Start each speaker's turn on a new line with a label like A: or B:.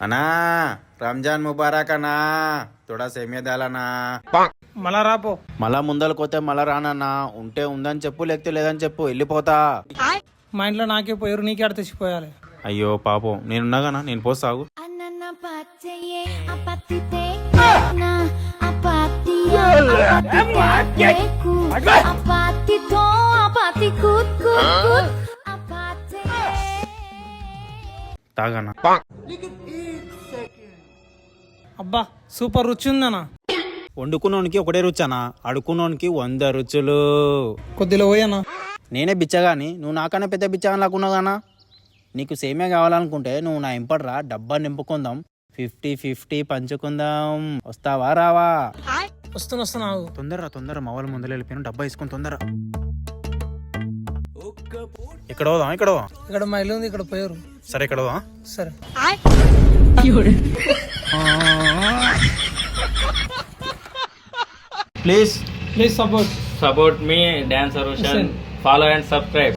A: అన్నా రంజాన్ ముబారక్ అన్నా తోడా సేమియా దాలనా
B: మళ్ళా రాపో.
A: మళ్ళా ముందలకోతే మళ్ళా రానన్నా. ఉంటే ఉందని చెప్పు, లేకపోతే లేదని చెప్పు, వెళ్ళిపోతా.
B: మా ఇంట్లో నాకే పోయారు, నీకే ఆడ తెచ్చిపోయాలి.
A: అయ్యో పాపం, నేనున్నాగానా, నేను పోసాగు. తాగానా?
B: అబ్బా సూపర్ రుచి ఉందనా.
A: వండుకున్నోనికి ఒకటే రుచనా, అడుకున్నోనికి 100 రుచులు.
B: కొద్దిలో పోయానా.
A: నేనే బిచ్చగాని, నువ్వు నాకన్నా పెద్ద బిచ్చగాని లాకున్నాగానా. నీకు సేమే కావాలనుకుంటే నువ్వు నా ఇంపడ్రా, డబ్బా నింపుకుందాం, 50-50 పంచుకుందాం. వస్తావా రావా?
B: వస్తున్నా.
A: తొందర మా వాళ్ళ ముందర వెళ్ళిపోయిన డబ్బా తీసుకుని తొందర. ఇక్కడ పోదాం,
B: ఇక్కడ మా ఇల్లు ఉంది, ఇక్కడ పోయారు.
A: సరే ఇక్కడ పోదాం.
B: సరే
A: please
B: support
C: Support me, Dance Solution. Follow and subscribe.